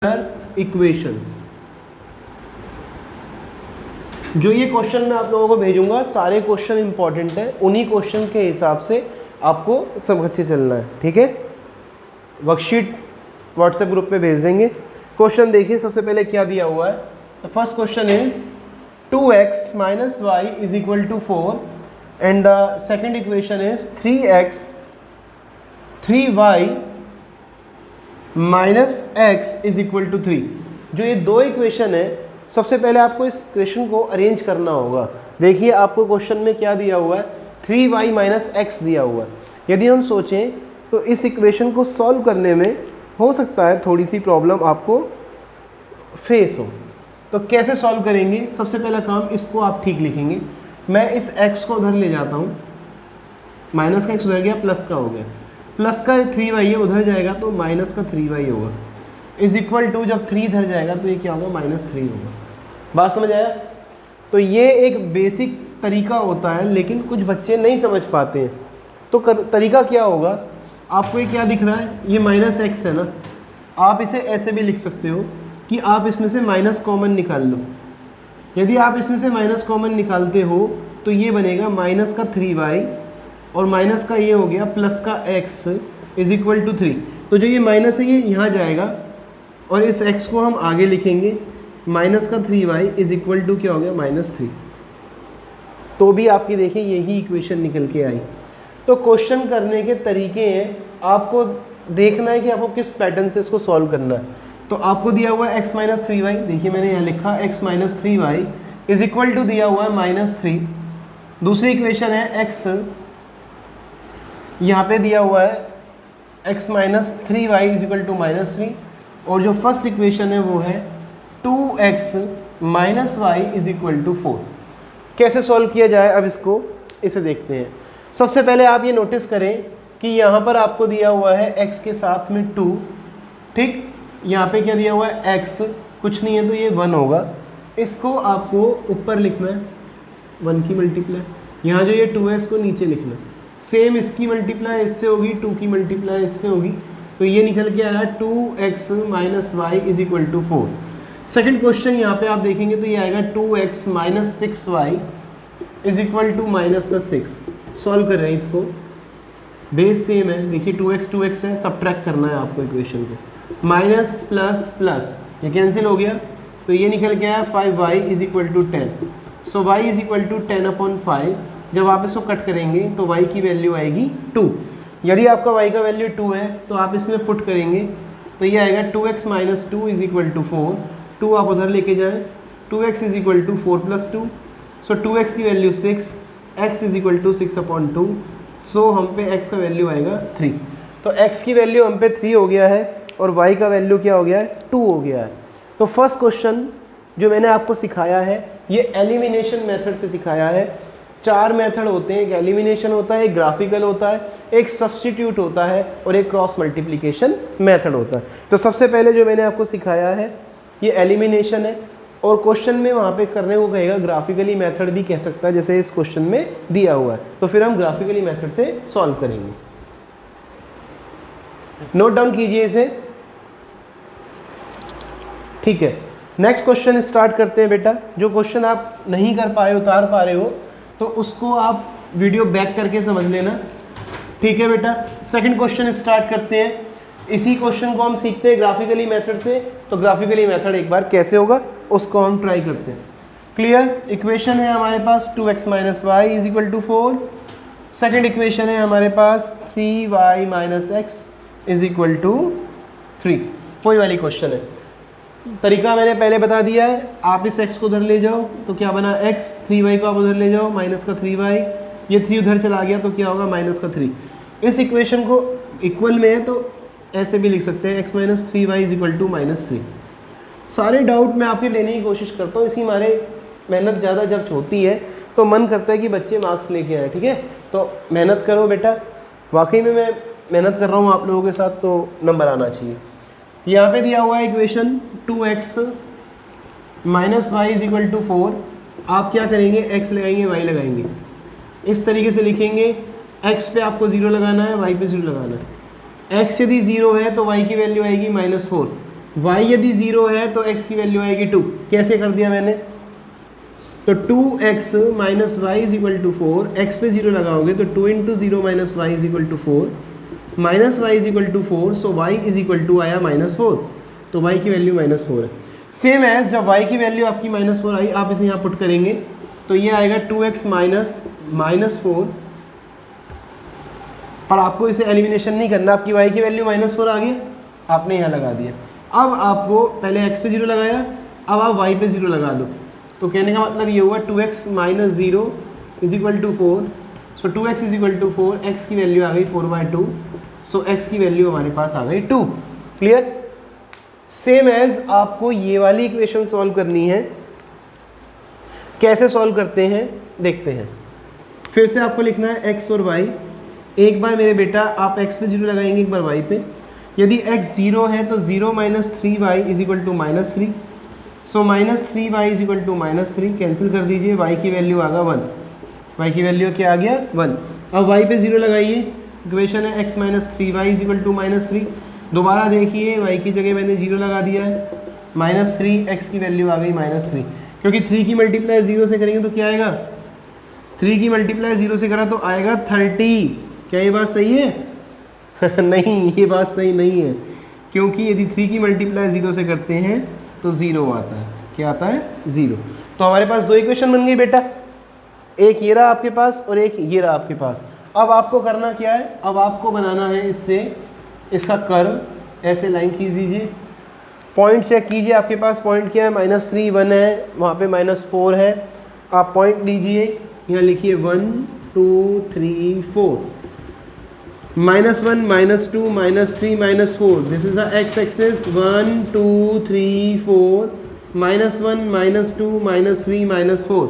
Equations. जो ये question मैं आप लोगों को भेजूंगा सारे क्वेश्चन इंपॉर्टेंट है, उन्हीं क्वेश्चन के हिसाब से आपको समझ के चलना है, ठीक है। वर्कशीट व्हाट्सएप ग्रुप पे भेज देंगे। क्वेश्चन देखिए, सबसे पहले क्या दिया हुआ है। The first question is 2x minus y is equal to 4 and the second equation is 3x 3y minus x is equal to 3। जो ये दो इक्वेशन है, सबसे पहले आपको इस इक्वेशन को अरेंज करना होगा। देखिए आपको क्वेश्चन में क्या दिया हुआ है, 3y माइनस एक्स दिया हुआ है। यदि हम सोचें तो इस इक्वेशन को सॉल्व करने में हो सकता है थोड़ी सी प्रॉब्लम आपको फेस हो। तो कैसे सॉल्व करेंगे, सबसे पहला काम इसको आप ठीक लिखेंगे। मैं इस x को उधर ले जाता हूँ, माइनस का x उधर गया, प्लस का हो गया, प्लस का 3y है उधर जाएगा तो माइनस का 3y होगा, इज इक्वल टू जब 3 इधर जाएगा तो ये क्या होगा, -3 होगा। बात समझ आया। तो ये एक बेसिक तरीका होता है, लेकिन कुछ बच्चे नहीं समझ पाते हैं। तो तरीका क्या होगा, आपको ये क्या दिख रहा है, ये -x है ना, आप इसे ऐसे भी लिख सकते हो कि आप इसमें से माइनस कॉमन निकाल लो। यदि आप इसमें से माइनस कॉमन निकालते हो तो ये बनेगा माइनस का 3y और माइनस का ये हो गया प्लस का x इज इक्वल टू 3। तो जो ये माइनस है ये यहाँ जाएगा और इस x को हम आगे लिखेंगे, माइनस का 3y इज इक्वल टू क्या हो गया, -3। तो भी आपकी देखिए यही इक्वेशन निकल के आई। तो क्वेश्चन करने के तरीके हैं, आपको देखना है कि आपको किस पैटर्न से इसको सॉल्व करना है। तो आपको दिया हुआ है x माइनस 3y, देखिए मैंने यहाँ लिखा x minus 3y is equal to दिया हुआ है -3। दूसरी इक्वेशन है x, यहाँ पे दिया हुआ है x minus 3y is equal to -3, और जो फर्स्ट इक्वेशन है वो है 2x minus y is equal to 4। कैसे सॉल्व किया जाए, अब इसको इसे देखते हैं। सबसे पहले आप ये नोटिस करें कि यहाँ पर आपको दिया हुआ है x के साथ में 2, ठीक। यहाँ पे क्या दिया हुआ है, x कुछ नहीं है तो ये 1 होगा। इसको आपको ऊपर लिखना है 1 की मल्टीप्लाई, यहाँ जो ये 2 है इसको नीचे लिखना है। सेम इसकी मल्टीप्लाई इससे होगी, 2 की मल्टीप्लाई इससे होगी, तो ये निकल के आया 2x minus y is equal to 4। Second question यहाँ पे आप देखेंगे तो ये आएगा 2x minus 6y is equal to minus का 6। सॉल्व कर रहे हैं इसको, बेस सेम है, देखिए 2x है, सब्ट्रैक्ट करना है आपको इक्वेशन को, माइनस प्लस प्लस ये कैंसिल हो गया तो ये निकल के आया 5y is equal to 10। So y is equal to 10/5। जब आप इसको कट करेंगे तो y की वैल्यू आएगी 2। यदि आपका y का वैल्यू 2 है तो आप इसमें पुट करेंगे तो ये आएगा 2x minus 2 is equal to 4। 2 आप उधर लेके जाएँ, 2x is equal to 4 plus 2, so 2x की value 6, x is equal to 6/2, so हम पे x का वैल्यू आएगा 3। तो x की वैल्यू हम पे 3 हो गया है और y का वैल्यू क्या हो गया है, 2 हो गया है। तो फर्स्ट क्वेश्चन जो मैंने आपको सिखाया है ये एलिमिनेशन मेथड से सिखाया है। 4 मेथड होते हैं, एक एलिमिनेशन होता है, एक ग्राफिकल होता है, एक सब्स्टिट्यूट होता है और एक क्रॉस मल्टीप्लिकेशन मेथड होता है। तो सबसे पहले जो मैंने आपको सिखाया है ये एलिमिनेशन है, और क्वेश्चन में वहाँ पे करने को कहेगा ग्राफिकली मेथड भी कह सकता है, जैसे इस क्वेश्चन में दिया हुआ है। तो फिर हम ग्राफिकली मेथड से सॉल्व करेंगे। नोट डाउन कीजिए इसे, ठीक है। नेक्स्ट क्वेश्चन स्टार्ट करते हैं बेटा। जो क्वेश्चन आप नहीं कर पाए, उतार पा रहे हो, तो उसको आप वीडियो बैक करके समझ लेना, ठीक है बेटा। सेकंड क्वेश्चन स्टार्ट करते हैं। इसी क्वेश्चन को हम सीखते हैं ग्राफिकली मेथड से, तो ग्राफिकली मेथड एक बार कैसे होगा उसको हम ट्राई करते हैं। क्लियर, इक्वेशन है हमारे पास 2x minus y is equal to 4। Second equation है हमारे पास 3y minus x is equal to 3। कोई वाली क्वेश्चन है, तरीका मैंने पहले बता दिया है। आप इस x को उधर ले जाओ तो क्या बना x, 3y को आप उधर ले जाओ माइनस का 3y, ये 3 उधर चला गया तो क्या होगा, माइनस का 3। इस इक्वेशन को इक्वल में है तो ऐसे भी लिख सकते हैं x minus 3y is equal to -3। सारे डाउट मैं आपके लेने की कोशिश करता हूँ, इसी मारे मेहनत ज़्यादा जब होती है तो मन करता है कि बच्चे मार्क्स लेके आए, ठीक है। तो मेहनत करो बेटा, वाकई में मैं मेहनत कर रहा हूँ आप लोगों के साथ, तो नंबर आना चाहिए। यहाँ पे दिया हुआ है equation 2x minus y is equal to 4। आप क्या करेंगे, x लगाएंगे, y लगाएंगे, इस तरीके से लिखेंगे। x पे आपको 0 लगाना है, y पे 0 लगाना है। x यदि 0 है तो y की वैल्यू आएगी -4। y यदि 0 है तो x की वैल्यू आएगी 2। कैसे कर दिया मैंने, तो 2x minus y is equal to 4, x पे 0 लगाओगे तो 2 into 0 minus y is equal to 4, minus y is equal to 4, so y is equal to आया -4, तो y की वैल्यू -4 है। सेम एज जब y की वैल्यू आपकी -4 आई, आप इसे यहाँ पुट करेंगे तो ये आएगा 2x माइनस 4, और आपको इसे एलिमिनेशन नहीं करना, आपकी y की वैल्यू -4 आ गई, आपने यहाँ लगा दिया। अब आपको पहले x पे 0 लगाया, अब आप y पे 0 लगा दो, तो कहने का मतलब ये हुआ 2x minus 0 is equal to 4, so 2x is equal to 4, x की वैल्यू आ गई 4/2, सो x की वैल्यू हमारे पास आ गई 2। क्लियर। सेम एज आपको ये वाली इक्वेशन सॉल्व करनी है। कैसे सॉल्व करते हैं देखते हैं। फिर से आपको लिखना है x और y। एक बार मेरे बेटा आप x पे 0 लगाएंगे, एक बार y पे। यदि x 0 है तो 0 minus 3y is equal to -3, so -3y is equal to -3, cancel कर दीजिए, y की वैल्यू आ गया 1, y की वैल्यू क्या आ गया 1। अब y पे 0 लगाइए, इक्वेशन है x minus 3y is equal to -3, दोबारा देखिए y की जगह मैंने 0 लगा दिया है, -3, x की वैल्यू आ गई -3, क्योंकि 3 की मल्टीप्लाई 0 से करेंगे तो क्या आएगा, 3 की मल्टीप्लाई 0 से करा तो आएगा 30। क्या ये बात सही है नहीं, ये बात सही नहीं है, क्योंकि यदि 3 की मल्टीप्लाई 0 से करते हैं तो 0 आता है। क्या आता है 0। तो हमारे पास दो इक्वेशन बन गई बेटा, एक ये रहा आपके पास और एक ये रहा आपके पास। अब आपको करना क्या है, अब आपको बनाना है इससे इसका कर्व, ऐसे लाइन खींच दीजिए, पॉइंट चेक कीजिए, आपके पास पॉइंट क्या है, -3 1 है, वहाँ पे -4 है, आप पॉइंट लीजिए, यहाँ लिखिए 1 2 3 4, -1 -2 -3 -4, this is the x axis, 1 2 3 4, -1 -2 -3 -4।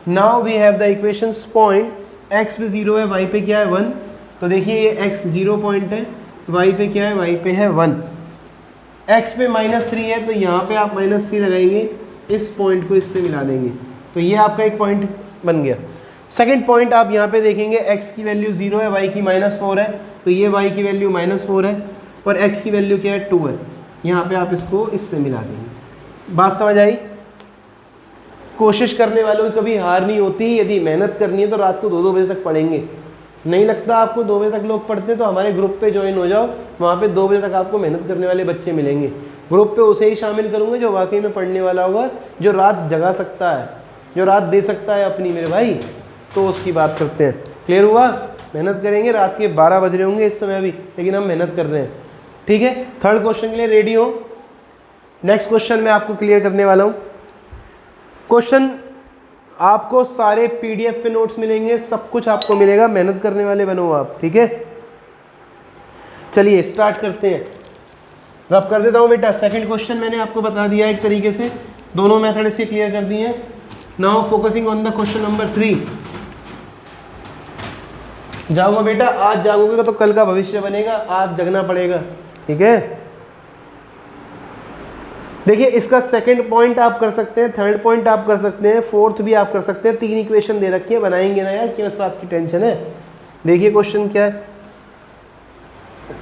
Now we have the equations. Point x पे 0 है, y पे क्या है 1, तो देखिए ये x 0 पॉइंट है, y पे क्या है, y पे है 1। x पे -3 है तो यहाँ पे आप -3 लगाएंगे, इस पॉइंट को इससे मिला देंगे, तो ये आपका एक पॉइंट बन गया। सेकंड पॉइंट आप यहाँ पे देखेंगे, x की वैल्यू 0 है, y की -4 है, तो ये y की वैल्यू -4 है, और x की वैल्यू क्या है 2 है, यहाँ पे आप इसको इससे मिला देंगे। बात समझ आई। कोशिश करने वालों की कभी हार नहीं होती, यदि मेहनत करनी है तो रात को 2-2 बजे तक पढ़ेंगे। नहीं लगता आपको 2 बजे तक लोग पढ़ते हैं, तो हमारे ग्रुप पे ज्वाइन हो जाओ, वहाँ पे 2 बजे तक आपको मेहनत करने वाले बच्चे मिलेंगे। ग्रुप पे उसे ही शामिल करूँगा जो वाकई में पढ़ने वाला होगा, जो रात जगा सकता है, जो रात दे सकता है अपनी, मेरे भाई, तो उसकी बात करते हैं। क्लियर हुआ। मेहनत करेंगे, रात के 12 बज रहे होंगे इस समय अभी, लेकिन हम मेहनत कर रहे हैं। ठीक है, थर्ड क्वेश्चन के लिए रेडी हो। नेक्स्ट क्वेश्चन मैं आपको क्लियर करने वाला हूँ। क्वेश्चन आपको सारे पीडीएफ पे नोट्स मिलेंगे, सब कुछ आपको मिलेगा, मेहनत करने वाले बनो आप। ठीक है, चलिए स्टार्ट करते हैं। रब कर देता हूँ बेटा। सेकंड क्वेश्चन मैंने आपको बता दिया एक तरीके से, दोनों मेथड इससे क्लियर कर दिए हैं। Now focusing on the question number 3। जाओगे बेटा, आज जागोगे तो कल का भविष्य बनेगा, आज जगना पड़ेगा। ठीक है, देखिए इसका सेकंड पॉइंट आप कर सकते हैं, थर्ड पॉइंट आप कर सकते हैं, फोर्थ भी आप कर सकते हैं। 3 इक्वेशन दे रखी है, बनाएंगे ना यार, क्यों इस बात की टेंशन है। देखिए क्वेश्चन क्या है,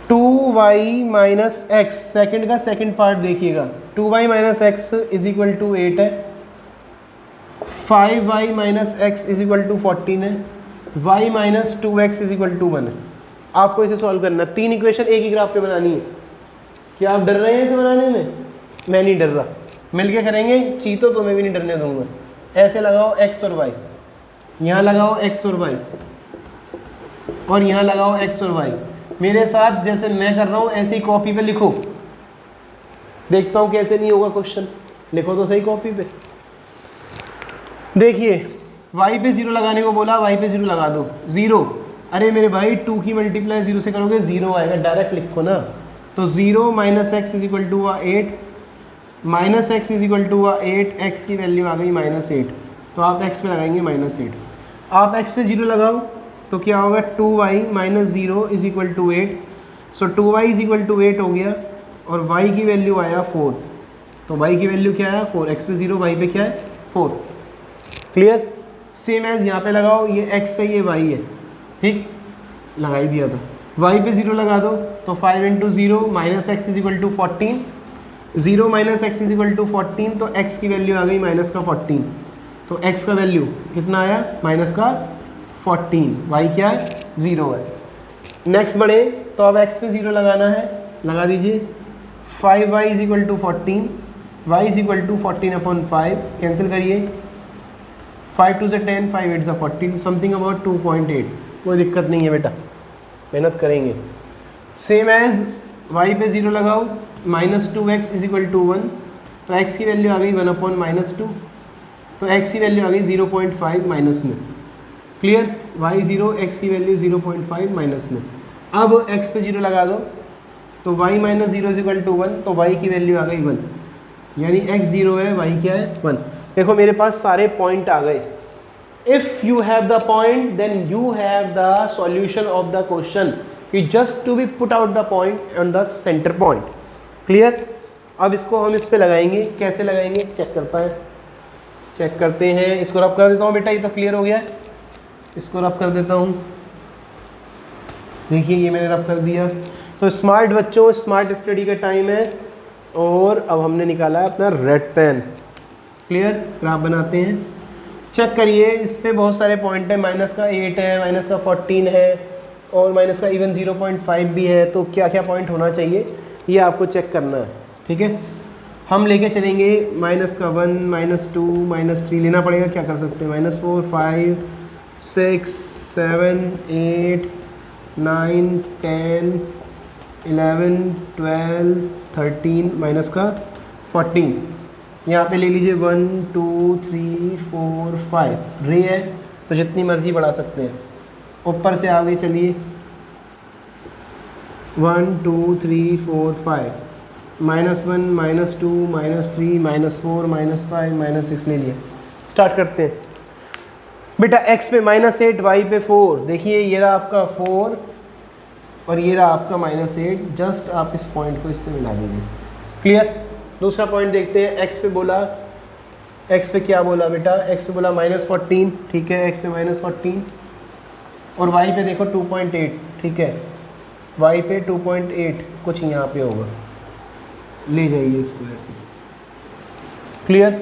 2y माइनस एक्स, सेकेंड का सेकंड पार्ट देखिएगा, 2y minus x is equal to 8 है, 5y minus x is equal to 14 है, y minus 2x is equal to 1 है। आपको इसे सॉल्व करना, 3 इक्वेशन एक ही ग्राफ पे बनानी है। क्या आप डर रहे हैं इसे बनाने में? मैं नहीं डर रहा, मिलके करेंगे, चीतो तो मैं भी नहीं डरने दूंगा। ऐसे लगाओ x और y, यहाँ लगाओ x और y, और यहाँ लगाओ x और y। मेरे साथ जैसे मैं कर रहा हूँ ऐसे ही कॉपी पे लिखो, देखता हूँ कैसे नहीं होगा क्वेश्चन। लिखो तो सही कॉपी पे। देखिए y पे 0 लगाने को बोला, y पे 0 लगा दो, 0। अरे मेरे भाई 2 की मल्टीप्लाई 0 से करोगे 0 आएगा, डायरेक्ट लिखो ना। तो 0 minus x is equal to 8, minus x is equal to 8, x की वैल्यू आ गई -8, तो आप x पे लगाएंगे -8। आप x पे 0 लगाओ तो क्या होगा, 2y minus 0 is equal to 8, so 2y is equal to 8 हो गया, और y की वैल्यू आया 4, तो y की वैल्यू क्या आया 4, x पे 0, y पे क्या है 4। क्लियर। सेम एज यहाँ पे लगाओ, ये x है ये y है, ठीक, लगा ही दिया था। y पे 0 लगा दो तो 5 into 0 minus x is equal to 14, 0 minus x is equal to 14, तो x की वैल्यू आ गई माइनस का 14, तो x का वैल्यू कितना आया माइनस का 14, y क्या है 0 है। नेक्स्ट बढ़े तो अब x पे 0 लगाना है, लगा दीजिए। 5y is equal to 14, y is equal to 14 upon 5, cancel करिए, 5 2 से 10, 5 8 से 14, समथिंग अबाउट 2.8, कोई दिक्कत नहीं है बेटा, मेहनत करेंगे। सेम एज y पे 0 लगाओ, minus 2x is equal to 1, तो x की वैल्यू आ गई 1 अपॉन माइनस 2, तो x की वैल्यू आ गई 0.5 माइनस में, क्लियर, y 0, x की वैल्यू 0.5 माइनस में। अब x पे 0 लगा दो, तो y minus 0 is equal to 1, तो y की वैल्यू आ गई 1, यानी x 0 है, y क्या है 1। देखो मेरे पास सारे पॉइंट आ गए। If you have the point then you have the solution of the question, you just to be put out the point on the centre point, clear. अब इसको हम इस पे लगाएंगे, कैसे लगाएंगे चेक करता है, चेक करते हैं। इसको रब कर देता हूँ बेटा, ये तो क्लियर हो गया है, इसको रब कर देता हूँ, देखिए ये मैंने रब कर दिया। तो स्मार्ट बच्चों, स्मार्ट स्टडी का टाइम है, और अब हमने निकाला है अपना रेड पेन, क्लियर। ग्राफ बनाते हैं, चेक करिए, इस पे बहुत सारे पॉइंट है, माइनस का 8 है, माइनस का 14 है, और माइनस का इवन 0.5 भी है, तो क्या क्या पॉइंट होना चाहिए ये आपको चेक करना है, ठीक है। हम लेके चलेंगे माइनस का 1, माइनस 2, माइनस 3 लेना पड़ेगा, क्या कर सकते हैं, माइनस 4, 5, 6, 7, 8, 9, 10, 11, 12, 13, माइनस का 14, यहाँ पे ले लीजिए 1, 2, 3, 4, 5, रे है तो जितनी मर्जी बढ़ा सकते हैं। ऊपर से आगे चलिए 1, 2, 3, 4, 5, -1, -2, -3, -4, -5, -6 ले लिए। स्टार्ट करते हैं बेटा, x पे -8, y पे 4, देखिए ये रहा आपका 4 और ये रहा आपका -8, जस्ट आप इस पॉइंट को इससे मिला दीजिए, क्लियर। दूसरा पॉइंट देखते हैं, x पे बोला, x पे क्या बोला बेटा, x पे बोला -14, ठीक है, x पे -14, और y पे देखो 2.8, ठीक है, y पे 2.8 कुछ यहाँ पे होगा, ले जाइए इसको ऐसे, क्लियर।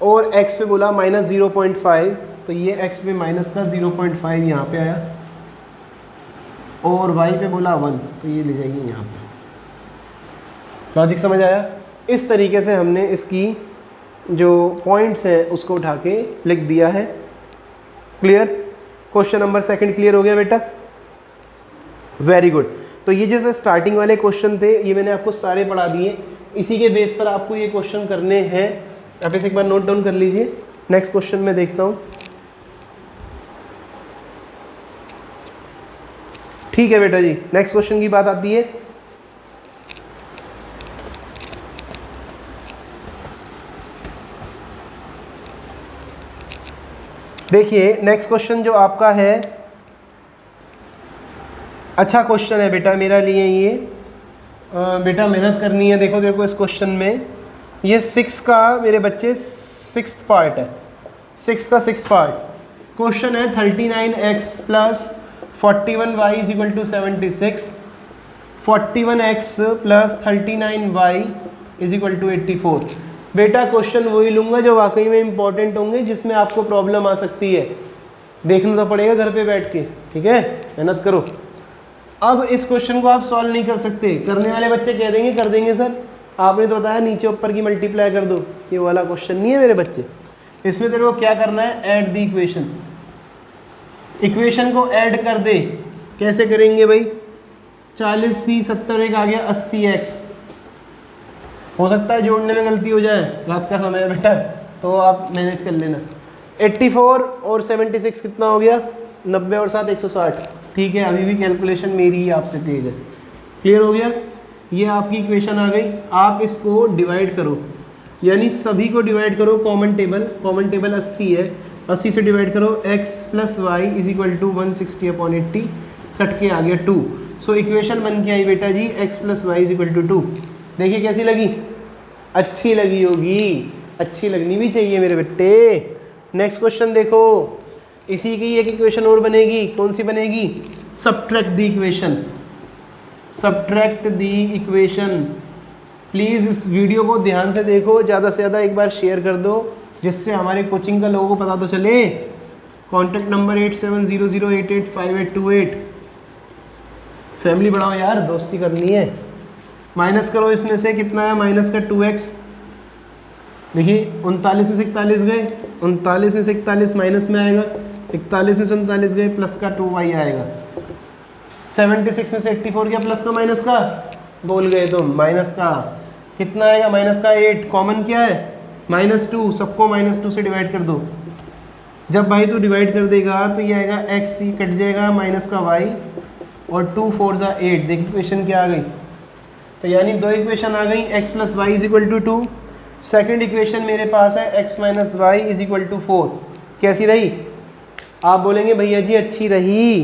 और x पे बोला -0.5, तो ये x पे माइनस का 0.5 यहाँ पे आया, और y पे बोला 1, तो ये ले जाइए यहाँ पे। लॉजिक समझ आया। इस तरीके से हमने इसकी जो पॉइंट्स हैं उसको उठा के लिख दिया है, क्लियर। क्वेश्चन नंबर 2 क्लियर हो गया बेटा, वेरी गुड। तो ये जैसे स्टार्टिंग वाले क्वेश्चन थे, ये मैंने आपको सारे पढ़ा दिए, इसी के बेस पर आपको ये क्वेश्चन करने हैं। आप इसे एक बार नोट डाउन कर लीजिए। नेक्स्ट क्वेश्चन में देखता हूँ, ठीक है बेटा जी। नेक्स्ट क्वेश्चन की बात आती है, देखिए नेक्स्ट क्वेश्चन जो आपका है, अच्छा क्वेश्चन है बेटा मेरा लिए ये, बेटा मेहनत करनी है। देखो देखो इस क्वेश्चन में ये 6 का मेरे बच्चे 6th पार्ट है, 6 का 6th पार्ट क्वेश्चन है। 39x plus 41y is equal to 76, 41x plus 39y is equal to 84। बेटा क्वेश्चन वही लूँगा जो वाकई में इंपॉर्टेंट होंगे, जिसमें आपको प्रॉब्लम आ सकती है, देखना तो पड़ेगा घर पे बैठ के, ठीक है, मेहनत करो। अब इस क्वेश्चन को आप सॉल्व नहीं कर सकते, करने वाले बच्चे कह देंगे कर देंगे सर, आपने तो बताया नीचे ऊपर की मल्टीप्लाई कर दो, ये वाला क्वेश्चन नहीं है मेरे बच्चे। इसमें तेरे को क्या करना है, ऐड द इक्वेशन, इक्वेशन को ऐड कर दे। कैसे करेंगे भाई, 40 थी 70 एक आ गया 80x, हो सकता है जोड़ने में गलती हो जाए, रात का समय है बेटा, तो आप मैनेज कर लेना। 84 और 76 कितना हो गया, 90 और 7 160, ठीक है। अभी भी कैलकुलेशन मेरी ही आपसे तेज है, क्लियर हो गया। ये आपकी इक्वेशन आ गई। आप इसको डिवाइड करो, यानी सभी को डिवाइड करो, कॉमन टेबल 80 है, 80 से डिवाइड करो, x plus y is equal to 160/80, cut के आ गया 2। सो इक्वेशन बन के आई बेटा जी, x plus y is equal to 2। देखिए कैसी लगी, अच्छी लगी होगी, अच्छी लगनी भी चाहिए मेरे बेटे। नेक्स्ट क्वेश्चन देखो, इसी की एक इक्वेशन और बनेगी, कौन सी बनेगी, subtract the equation, subtract the equation, please इस वीडियो को ध्यान से देखो, ज़्यादा से ज़्यादा एक बार शेयर कर दो जिससे हमारे कोचिंग का लोगों को पता तो चले। Contact number 8700885828। फैमिली बढ़ाओ यार, दोस्ती करनी है। माइनस करो इसमें से, कितना है माइनस का 2x। देखिए 39 में से 41 गए, 39 में से 41 माइनस में आएगा, 41 में से 39 गए, प्लस का 2y आएगा। 76 में से 84 गया, प्लस का माइनस का बोल गए तुम, माइनस का कितना आएगा, माइनस का 8। कॉमन क्या है -2, सबको -2 से डिवाइड कर दो। जब भाई तू डिवाइड कर देगा तो ये आएगा x, कट जाएगा माइनस का y, और 2 4 जा 8। देखिए इक्वेशन क्या आ गई, तो यानी दो इक्वेशन आ गई, x + y = 2। सेकेंड इक्वेशन मेरे पास है x - y = 4। कैसी रही? आप बोलेंगे भैया जी अच्छी रही,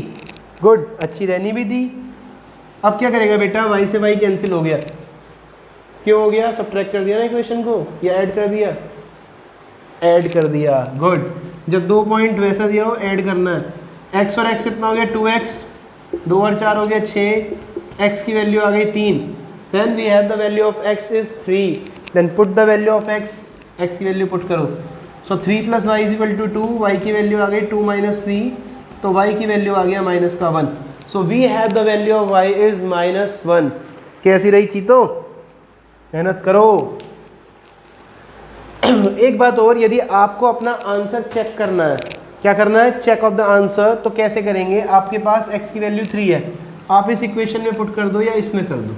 गुड, अच्छी रहनी भी दी। अब क्या करेगा बेटा, y से y कैंसिल हो गया। क्यों हो गया? सब्ट्रैक्ट कर दिया ना इक्वेशन को, या ऐड कर दिया? ऐड कर दिया, गुड। जब 2 पॉइंट वैसा दिया हो ऐड करना है। x और x कितना हो गया, 2x, 2 और 4 हो गया 6, x की वैल्यू आ गई 3। Then we have the value of x is 3, then put the value of x, x की वैल्यू पुट करो। सो 3 + y = 2, y की वैल्यू आ गई 2 - 3, तो y की वैल्यू आ गया -1। So we have the value of y is -1। कैसी रही चीतो? मेहनत करो। एक बात और, यदि आपको अपना आंसर चेक करना है, क्या करना है, चेक ऑफ द आंसर, तो कैसे करेंगे? आपके पास x की वैल्यू 3 है, आप इस इक्वेशन में पुट कर दो या इसमें कर दो,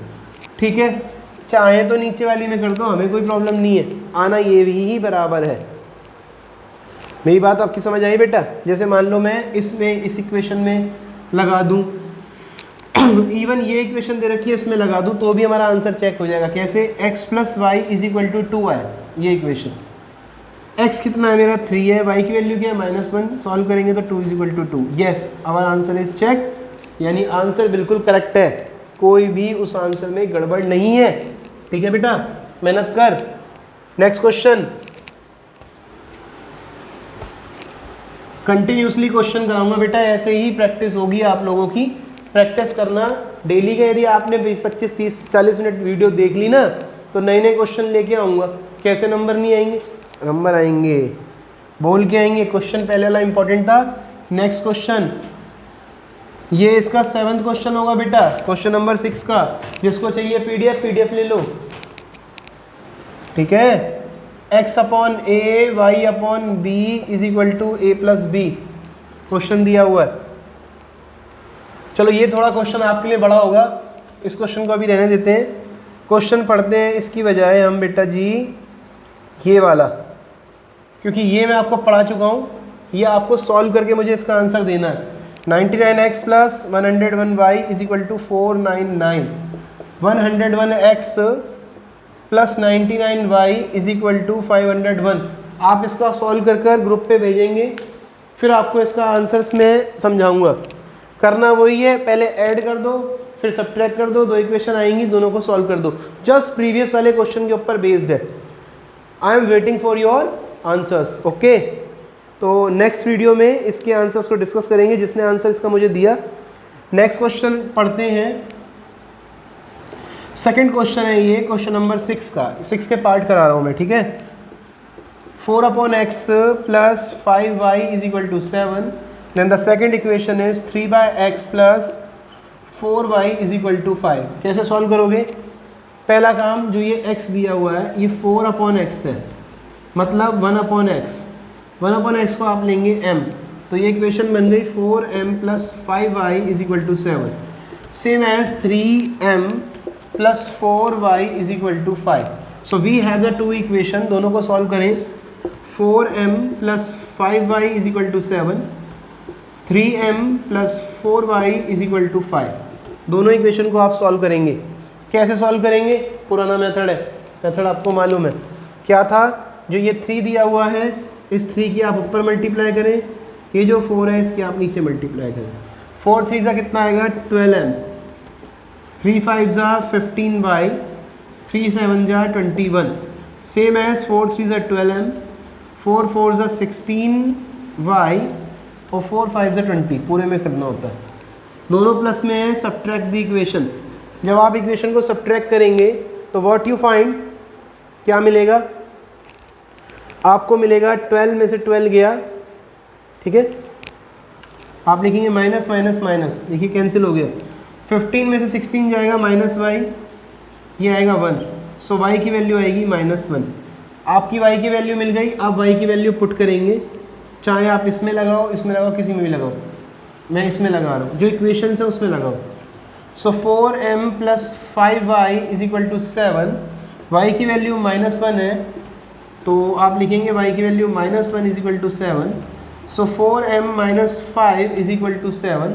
ठीक है। चाहे तो नीचे वाली में कर दो, हमें कोई प्रॉब्लम नहीं है, आना ये भी बराबर है। मेरी बात आपकी समझ आई बेटा? जैसे मान लो मैं इसमें इस इक्वेशन में लगा दूं, इवन ये इक्वेशन दे रखी है इसमें लगा दूं तो भी हमारा आंसर चेक हो जाएगा। कैसे? x + y = 2 है ये इक्वेशन। x कितना है मेरा 3 है, y की वैल्यू क्या है -1, सॉल्व करेंगे तो 2 = 2। Yes, our answer is check, यानी आंसर बिल्कुल करेक्ट है, कोई भी उस आंसर में गड़बड़ नहीं है। ठीक है बेटा, मेहनत कर। नेक्स्ट क्वेश्चन, कंटिन्यूसली क्वेश्चन कराऊंगा बेटा, ऐसे ही प्रैक्टिस होगी आप लोगों की। प्रैक्टिस करना डेली का, यदि आपने 20 25 30 40 मिनट वीडियो देख ली ना तो नए नए क्वेश्चन लेके आऊँगा। कैसे नंबर नहीं आएंगे? नंबर आएंगे, बोल के आएंगे। क्वेश्चन पहले वाला इंपॉर्टेंट था। नेक्स्ट क्वेश्चन, ये इसका 7th क्वेश्चन होगा बेटा, क्वेश्चन नंबर 6 का। जिसको चाहिए पीडीएफ ले लो, ठीक है। x/a y/b = a + b question दिया हुआ है। चलो ये थोड़ा क्वेश्चन आपके लिए बड़ा होगा, इस क्वेश्चन को अभी रहने देते हैं। क्वेश्चन पढ़ते हैं इसकी बजाय हम बेटा जी ये वाला, क्योंकि ये मैं आपको पढ़ा चुका हूँ, ये आपको सॉल्व करके मुझे इसका आंसर देना है। 99x + 101y = 499, 101x + 99y = 501। आप इसका सॉल्व कर ग्रुप पे भेजेंगे, फिर आपको इसका आंसर्स मैं समझाऊंगा। करना वही है, पहले ऐड कर दो, फिर सब्ट्रैक्ट कर दो, 2 इक्वेशन आएंगी, दोनों को सॉल्व कर दो। जस्ट प्रीवियस वाले क्वेश्चन के ऊपर बेस्ड है। I am waiting for your answers, okay. तो नेक्स्ट वीडियो में इसके आंसर्स को डिस्कस करेंगे, जिसने आंसर इसका मुझे दिया। नेक्स्ट क्वेश्चन पढ़ते हैं। सेकंड क्वेश्चन है ये, क्वेश्चन नंबर 6 का। 6 के पार्ट करा रहा हूँ मैं, ठीक है। 4/x + 5y = 7। Then the second equation is 3/x + 4y = 5। कैसे सॉल्व करोगे? पहला काम, जो ये x दिया हुआ है ये 4/x है, मतलब 1/x। 1/x को आप लेंगे m, तो ये इक्वेशन बन गई 4m + 5y = 7। Same as 3m + 4y = 5। So we have the 2 equation, दोनों को सॉल्व करें। 4m + 5y = 7, 3m + 4y = 5। दोनों इक्वेशन को आप सॉल्व करेंगे। कैसे सॉल्व करेंगे? पुराना मेथड है, मेथड आपको मालूम है क्या था। जो ये 3 दिया हुआ है, इस 3 की आप ऊपर मल्टीप्लाई करें, ये जो 4 है इसकी आप नीचे मल्टीप्लाई करें। 4 3 कितना आएगा 12m, 3 5 15y, 3 7 21। Same as 4 3 12m, 4 4 16y और 4 5 20, पूरे में करना होता है। दोनों प्लस में है, सब्ट्रैक्ट द इक्वेशन। जब आप इक्वेशन को सब्ट्रैक्ट करेंगे तो व्हाट यू फाइंड, क्या मिलेगा आपको, मिलेगा 12 में से 12 गया, ठीक है, आप लिखेंगे माइनस माइनस माइनस, देखिए कैंसिल हो गया, 15 में से 16 जाएगा माइनस वाई, ये आएगा 1, सो y की वैल्यू आएगी -1। आपकी y की वैल्यू मिल गई, आप y की वैल्यू पुट करेंगे, चाहे आप इसमें लगाओ, इसमें लगाओ, किसी में भी लगाओ, मैं इसमें लगा रहा हूँ, जो इक्वेशन है उसमें लगाओ। सो 4m + 5y = 7, y की वैल्यू -1 है, तो आप लिखेंगे y की वैल्यू -1 = 7, सो 4m - 5 = 7,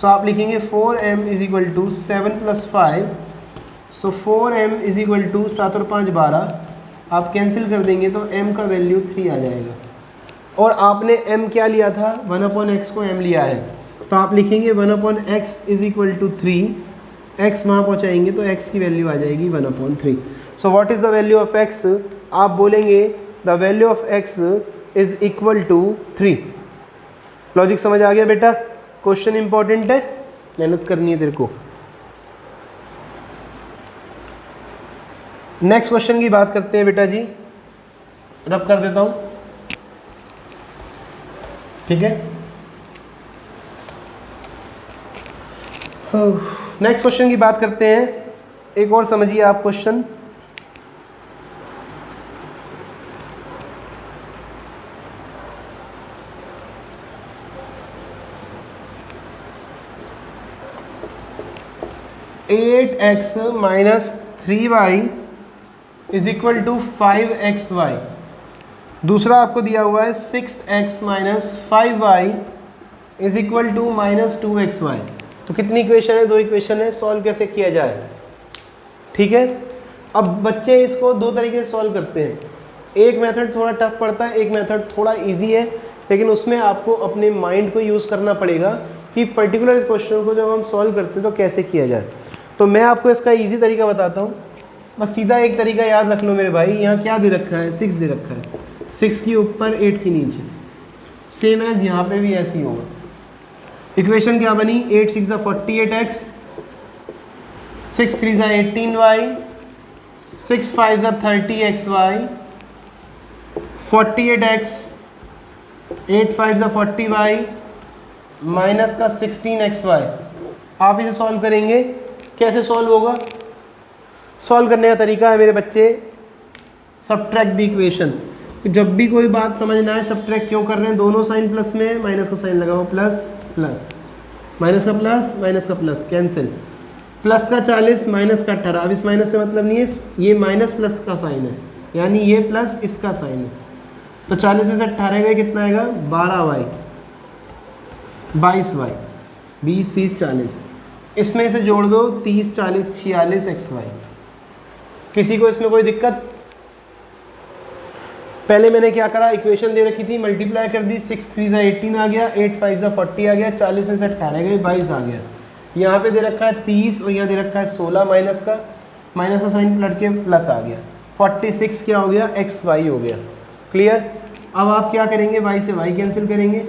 सो आप लिखेंगे 4m = 7 + 5, सो 4m = 7 और 5 12, आप कैंसिल कर देंगे तो m का वैल्यू 3 आ जाएगा। और आपने m क्या लिया था, 1/x को m लिया है, तो आप लिखेंगे 1/x = 3, x वहाँ पहुँचाएंगे तो x की वैल्यू आ जाएगी 1/3। So what is the value of x, आप बोलेंगे the value of x is equal to 3। Logic समझ आ गया बेटा, क्वेश्चन इंपॉर्टेंट है, मेहनत करनी है तेरे को। नेक्स्ट क्वेश्चन की बात करते हैं बेटा जी, रब कर देता हूँ, ठीक है। नेक्स्ट क्वेश्चन की बात करते हैं, एक और समझिए आप क्वेश्चन। (8x - 3y = 5xy). दूसरा आपको दिया हुआ है 6x - 5y = -2xy। तो कितनी इक्वेशन है, 2 इक्वेशन है, सॉल्व कैसे किया जाए, ठीक है। अब बच्चे इसको 2 तरीके से सॉल्व करते हैं, एक मेथड थोड़ा टफ पड़ता है, एक मेथड थोड़ा इजी है, लेकिन उसमें आपको अपने माइंड को यूज़ करना पड़ेगा कि पर्टिकुलर इस क्वेश्चन को जब हम सॉल्व करते हैं तो कैसे किया जाए। तो मैं आपको इसका ईजी तरीका बताता हूँ, बस सीधा एक तरीका याद रख लो मेरे भाई। यहाँ क्या दे रखा है, 6 दे रखा है, 6 के ऊपर 8 के नीचे, सेम एज यहाँ पे भी ऐसे ही होगा। इक्वेशन क्या बनी, 8 6 = 48x, 6 3 = 18y, 6 5 = 30xy, 48x, 8 5 = 40y, minus का 16xy। आप इसे सॉल्व करेंगे, कैसे सॉल्व होगा, सॉल्व करने का तरीका है मेरे बच्चे, सब्ट्रैक्ट द इक्वेशन। जब भी कोई बात समझना है, सब्ट्रैक्ट क्यों कर रहे हैं, दोनों साइन प्लस में, माइनस का साइन लगाओ, प्लस प्लस, माइनस का प्लस, माइनस का प्लस, कैंसिल, प्लस का 40 माइनस का 18। अब इस माइनस से मतलब नहीं है, ये माइनस प्लस का साइन है, यानी ये प्लस इसका साइन है, तो 40 में से 18 गए, कितना आएगा 12y, 22y, 20 30 40, इसमें से जोड़ दो 30 40 46 xy। किसी को इसमें कोई दिक्कत, पहले मैंने क्या करा, इक्वेशन दे रखी थी, मल्टीप्लाई कर दी, 6 3 = 18 आ गया, 8 5 = 40 आ गया, 40 में से 18 गए, 22 आ गया। यहाँ पे दे रखा है 30 और यहाँ दे रखा है 16, माइनस का साइन पलट के प्लस आ गया, 46 क्या हो गया, xy हो गया। क्लियर। अब आप क्या करेंगे, y से y कैंसिल करेंगे,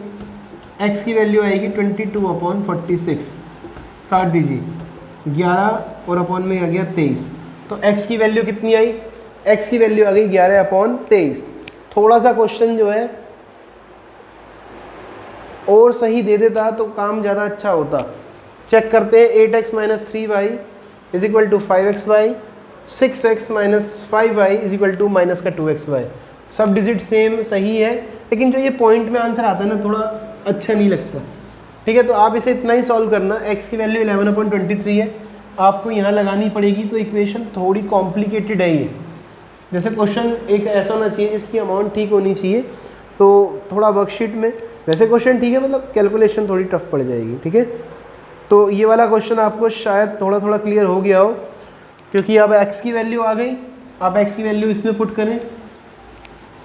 x की वैल्यू आएगी 22/46, काट दीजिए, 11 और अपॉन में आ गया 23, तो x की वैल्यू कितनी आई, x की वैल्यू आ गई 11/23। थोड़ा सा क्वेश्चन जो है और सही दे देता तो काम ज़्यादा अच्छा होता। चेक करते हैं, 8x - 3y = 5xy, 6x - 5y = -2xy। सब डिजिट सेम सही है, लेकिन जो ये पॉइंट में आंसर आता है ना, थोड़ा अच्छा नहीं लगता, ठीक है। तो आप इसे इतना ही सॉल्व करना, x की वैल्यू 11/23 है, आपको यहाँ लगानी पड़ेगी, तो इक्वेशन थोड़ी कॉम्प्लिकेटेड है ये। जैसे क्वेश्चन एक ऐसा होना चाहिए जिसकी अमाउंट ठीक होनी चाहिए, तो थोड़ा वर्कशीट में वैसे क्वेश्चन ठीक है, मतलब कैलकुलेशन थोड़ी टफ पड़ जाएगी, ठीक है। तो ये वाला क्वेश्चन आपको शायद थोड़ा थोड़ा क्लियर हो गया हो, क्योंकि अब x की वैल्यू आ गई, आप x की वैल्यू इसमें पुट करें,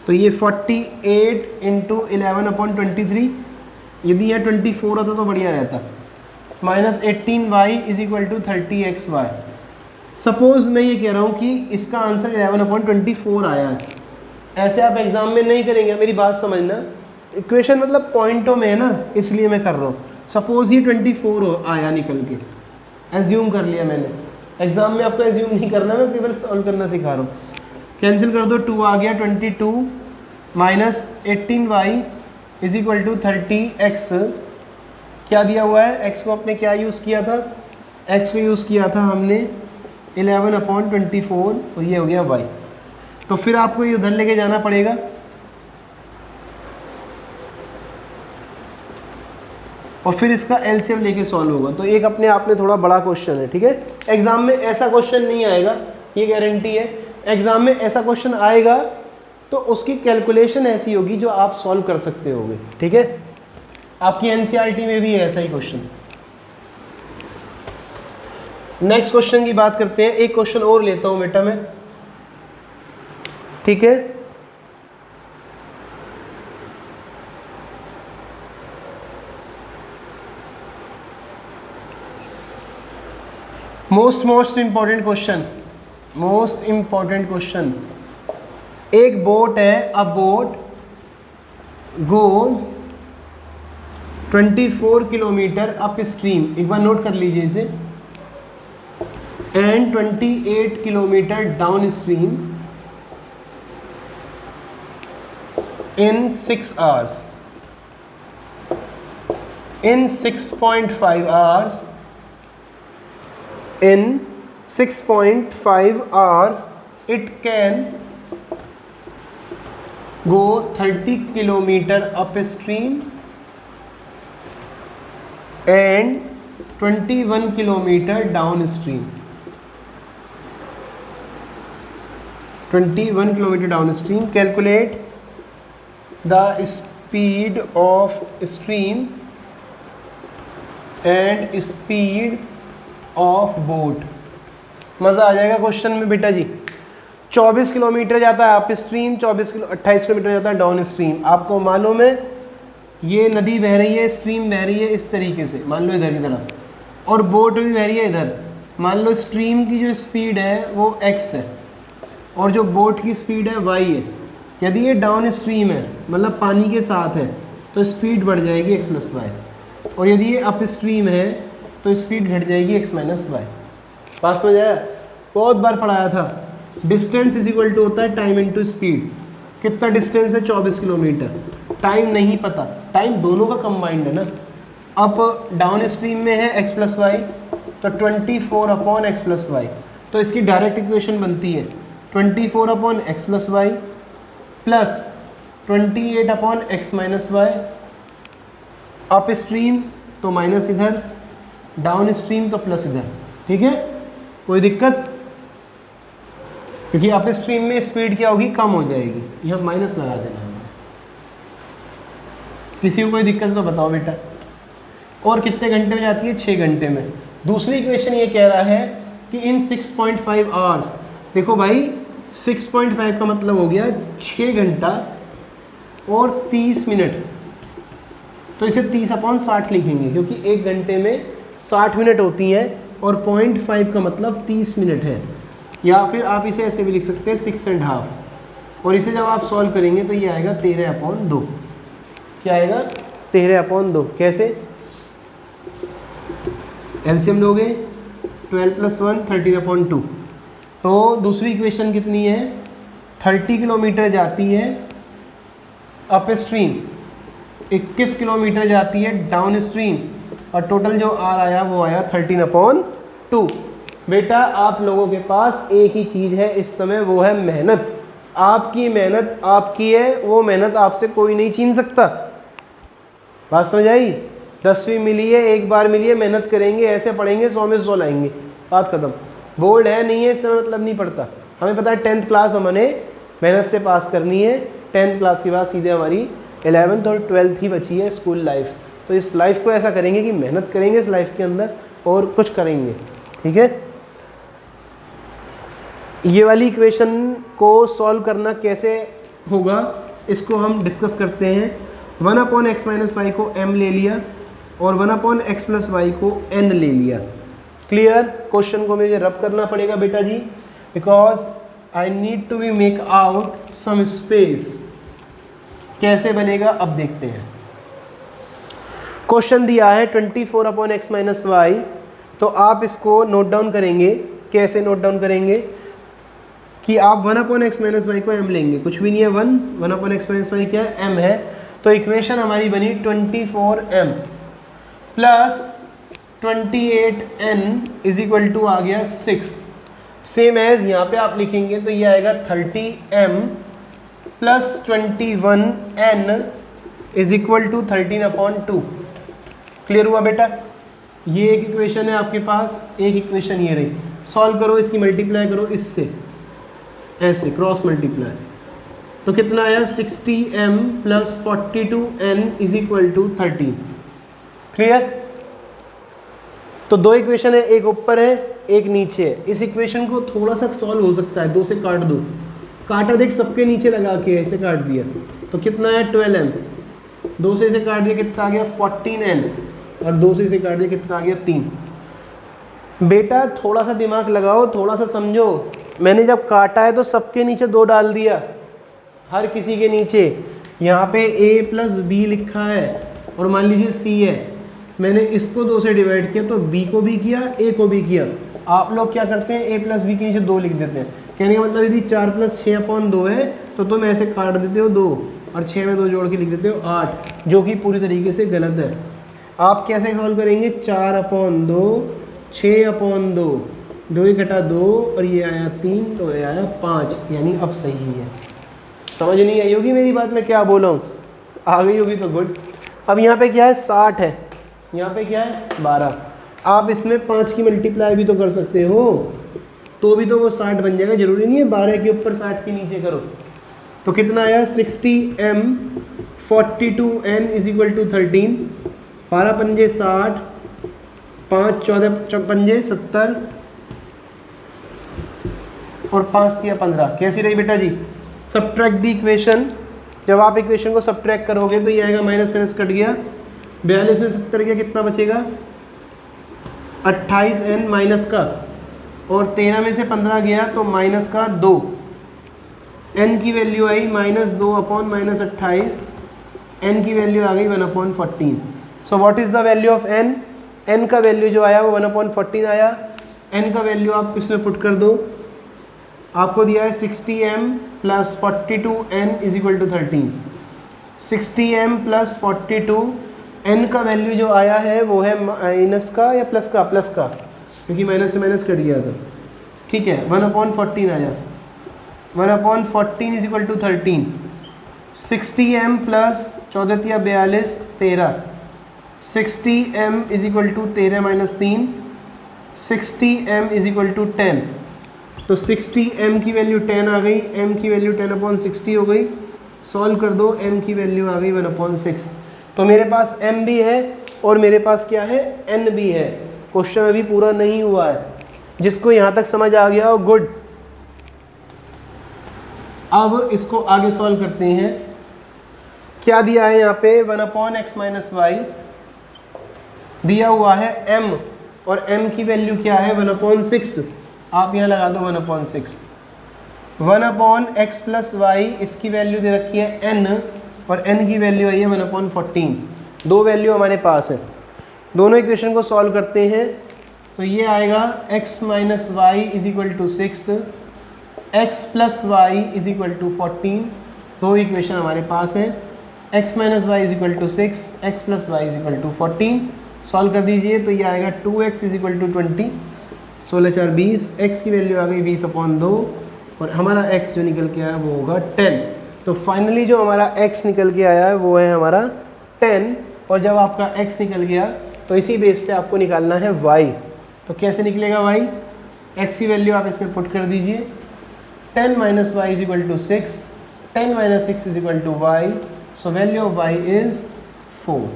तो ये 48 × 11/23, यदि यह 24 होता तो बढ़िया रहता, -18y = 30xy। सपोज मैं ये कह रहा हूँ कि इसका आंसर 11/24 आया है, ऐसे आप एग्जाम में नहीं करेंगे, मेरी बात समझना, इक्वेशन मतलब पॉइंटों में है ना, इसलिए मैं कर रहा हूँ। सपोज ये 24 आया निकल के, एज्यूम कर लिया मैंने, एग्जाम में आपको एज्यूम नहीं करना, मैं केवल सॉल्व करना सिखा रहा हूँ। कैंसिल कर दो, 2 आ गया, 22 minus 18y is equal to 30x। क्या दिया हुआ है, x को आपने क्या यूज़ किया था, x को यूज़ किया था हमने 11/24 और ये हो गया y। तो फिर आपको ये उधर लेके जाना पड़ेगा, और फिर इसका एलसीएम लेके सॉल्व होगा। तो एक अपने आप में थोड़ा बड़ा क्वेश्चन है, ठीक है। एग्जाम में ऐसा क्वेश्चन नहीं आएगा, ये गारंटी है। एग्जाम में ऐसा क्वेश्चन आएगा तो उसकी कैलकुलेशन ऐसी होगी जो आप सॉल्व कर सकते होगे, ठीक है। आपकी एनसीईआरटी में भी है ऐसा ही क्वेश्चन। नेक्स्ट क्वेश्चन की बात करते हैं। एक क्वेश्चन और लेता हूं बेटा मैं, ठीक है। Most important question. एक बोट है, अ boat goes 24 kilometre up stream, एक बार नोट कर लीजिए इसे, and 28 kilometre down stream in 6 hours. In 6.5 hours, in 6.5 hours it can go 30 kilometer upstream and 21 kilometer downstream. 21 kilometer downstream. Calculate the speed of stream and speed of boat. मज़ा आ जाएगा question में बेटा जी। 24 kilometre जाता है up stream, 28 kilometre जाता है down stream. आपको मालूम है ये नदी बह रही है, स्ट्रीम बह रही है इस तरीके से, मान लो इधर की तरफ, और बोट भी बह रही है इधर। मान लो स्ट्रीम की जो स्पीड है वो x है और जो बोट की स्पीड है y है। यदि ये डाउन स्ट्रीम है, मतलब पानी के साथ है, तो स्पीड बढ़ जाएगी x + y, और यदि ये अप स्ट्रीम है तो स्पीड घट जाएगी x - y। बात समझ आया? बहुत बार पढ़ाया था। डिस्टेंस इज इक्वल टू होता है टाइम इनटू स्पीड। कितना डिस्टेंस है? 24 किलोमीटर। टाइम नहीं पता, टाइम दोनों का कंबाइंड है ना। अब डाउन स्ट्रीम में है x + y, तो 24/x + y। तो इसकी डायरेक्ट इक्वेशन बनती है 24/x + y plus 28/x - y। Up stream तो माइनस इधर, डाउन स्ट्रीम तो प्लस इधर, ठीक है। कोई दिक्कत? क्योंकि अप स्ट्रीम में स्पीड क्या होगी? कम हो जाएगी, यहाँ माइनस लगा देना है। किसी को कोई दिक्कत तो बताओ बेटा। और कितने घंटे में जाती है? 6 घंटे में। दूसरी इक्वेशन ये कह रहा है कि इन 6.5 आवर्स, देखो भाई 6.5 का मतलब हो गया 6 घंटा और 30 मिनट। तो इसे 30/60 लिखेंगे, क्योंकि 1 घंटे में 60 मिनट होती है और 0.5 का मतलब 30 मिनट है। या फिर आप इसे ऐसे भी लिख सकते हैं 6.5, और इसे जब आप सॉल्व करेंगे तो ये आएगा 13/2। क्या आएगा? 13/2। कैसे? एलसीएम लोगे, 12 + 1 13/2। तो दूसरी इक्वेशन कितनी है? 30 किलोमीटर जाती है अप स्ट्रीम, 21 किलोमीटर जाती है डाउन स्ट्रीम, और टोटल जो आर आया वो आया 13/2। बेटा आप लोगों के पास एक ही चीज़ है इस समय, वो है मेहनत। आपकी मेहनत आपकी है, वो मेहनत आपसे कोई नहीं छीन सकता। बात समझ आई? 10वीं मिली है, एक बार मिली है, मेहनत करेंगे, ऐसे पढ़ेंगे, 100 में 100 लाएंगे, बात खत्म। बोर्ड है नहीं है इससे मतलब नहीं पड़ता। हमें पता है 10th क्लास हमने मेहनत से पास करनी है। 10th क्लास के बाद सीधे हमारी 11th और 12th ही बची है, स्कूल लाइफ। तो इस लाइफ को ऐसा करेंगे कि मेहनत करेंगे इस लाइफ के अंदर और कुछ करेंगे, ठीक है। ये वाली इक्वेशन को सॉल्व करना कैसे होगा इसको हम डिस्कस करते हैं। 1/x - y को m ले लिया और 1/x + y को n ले लिया। क्लियर? क्वेश्चन को मुझे रब करना पड़ेगा बेटा जी, because I need to be make out some space. कैसे बनेगा अब देखते हैं। क्वेश्चन दिया है 24/x - y, तो आप इसको नोट डाउन करेंगे कैसे नोट डाउन करेंगे कि आप 1/x माइनस वाई को m लेंगे, कुछ भी नहीं है, 1/x माइनस वाई क्या है, m है। तो इक्वेशन हमारी बनी 24m plus 28n is equal to आ गया 6। सेम एज यहाँ पे आप लिखेंगे तो ये आएगा 30m plus 21n is equal to 13/2। Clear हुआ बेटा? ये एक इक्वेशन है आपके पास, एक इक्वेशन ये रही। सॉल्व करो, इसकी मल्टीप्लाई करो इससे, ऐसे क्रॉस मल्टीप्लाई, तो कितना आया 60m plus 42n is equal to 13। Clear? तो दो इक्वेशन है, एक ऊपर है एक नीचे है। इस इक्वेशन को थोड़ा सा सॉल्व हो सकता है, 2 से काट दो, काटा देख सबके नीचे लगा के ऐसे काट दिया तो कितना है 12m, 2 से इसे काट दिया कितना आ गया 14n, और 2 से इसे काट दिया कितना आ गया 3। बेटा थोड़ा सा दिमाग लगाओ, थोड़ा सा समझो। मैंने जब काटा है तो सबके नीचे 2 डाल दिया, हर किसी के नीचे। यहाँ पे a प्लस बी लिखा है और मान लीजिए c है, मैंने इसको 2 से डिवाइड किया तो b को भी किया a को भी किया। आप लोग क्या करते हैं, a प्लस बी के नीचे 2 लिख देते हैं। कहने का मतलब यदि 4 प्लस 6/2 है तो तुम ऐसे काट देते हो 2 और 6 में 2 जोड़ के लिख देते हो 8, जो कि पूरी तरीके से गलत है। आप कैसे सॉल्व करेंगे, 4/2 6/2, 2 ही घटा 2 और ये आया 3 तो ये आया 5, यानी अब सही है। समझ नहीं आई होगी मेरी बात, मैं क्या बोला हूँ, आ गई होगी तो गुड। अब यहाँ पे क्या है 60 है, यहाँ पे क्या है 12। आप इसमें 5 की मल्टीप्लाई भी तो कर सकते हो, तो भी तो वो 60 बन जाएगा, जरूरी नहीं है 12 के ऊपर 60 के नीचे करो। तो कितना आया 60m 42n is equal to 13, 12 पंजे 60, 5 14 पंजे 70 और 5 तिया 15। कैसी रही बेटा जी? Subtract the equation. जब आप इक्वेशन को सब्ट्रैक्ट करोगे तो ये आएगा माइनस माइनस कट गया, 42 में 70 गया, कितना बचेगा 28n माइनस का, और 13 में से 15 गया तो माइनस का 2, n की वैल्यू आई -2/-28, n की वैल्यू आ गई 1/14। सो what is the value of n? n का वैल्यू जो आया वो 1/14 आया। n का वैल्यू आप इसमें पुट कर दो, आपको दिया है 60m plus 42n is equal to 13। 60m plus 42, n का वैल्यू जो आया है वो है माइनस का या प्लस का, प्लस का, क्योंकि माइनस से माइनस कट गया था। ठीक है, 1/14 आया, 1/14 is equal to 13। 60m plus 14 या 42 13, 60m is equal to 13 minus 3, 60m is equal to 10। तो 60m की वैल्यू 10 आ गई, m की वैल्यू 10/60 हो गई। सॉल्व कर दो, m की वैल्यू आ गई 1/6। तो मेरे पास m भी है और मेरे पास क्या है n भी है। क्वेश्चन अभी पूरा नहीं हुआ है, जिसको यहाँ तक समझ आ गया हो गुड। अब इसको आगे सॉल्व करते हैं। क्या दिया है यहाँ पे 1/x माइनस वाई दिया हुआ है m, और m की वैल्यू क्या है 1/6। आप यहाँ लगा दो 1/6। 1/x प्लस वाई, इसकी वैल्यू दे रखी है n, और n की वैल्यू आई है 1/14। दो वैल्यू हमारे पास है, दोनों इक्वेशन को सॉल्व करते हैं। तो ये आएगा x minus y is equal to 6, x plus y is equal to 14। दो इक्वेशन हमारे पास है, x minus y is equal to 6, x plus y is equal to 14। Solve कर दीजिए तो ये आएगा 2x is equal to 20, 16 4 20, x की वैल्यू आ गई 20/2, और हमारा x जो निकल के आया वो होगा 10। तो फाइनली जो हमारा x निकल के आया है वो है हमारा 10, और जब आपका x निकल गया तो इसी बेस पे आपको निकालना है y। तो कैसे निकलेगा y? x की वैल्यू आप इसमें पुट कर दीजिए, 10 minus y is equal to 6, 10 minus 6 is equal to y, so value of y is 4।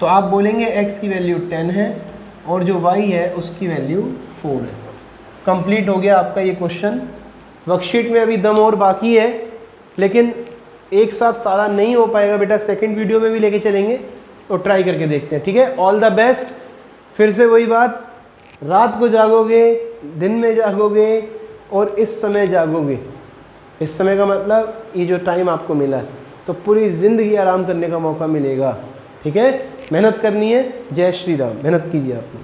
तो आप बोलेंगे x की वैल्यू 10 है और जो y है उसकी वैल्यू 4 है। कंप्लीट हो गया आपका ये क्वेश्चन। वर्कशीट में अभी दम और बाकी है, लेकिन एक साथ सारा नहीं हो पाएगा बेटा, सेकंड वीडियो में भी लेके चलेंगे, तो ट्राई करके देखते हैं। ठीक है, ऑल द बेस्ट। फिर से वही बात, रात को जागोगे, दिन में जागोगे और इस समय जागोगे। इस समय का मतलब ये जो टाइम आपको मिला है, तो पूरी ज़िंदगी आराम करने का मौका मिलेगा। ठीक है, मेहनत करनी है। जय श्री राम। मेहनत कीजिए आप लोग।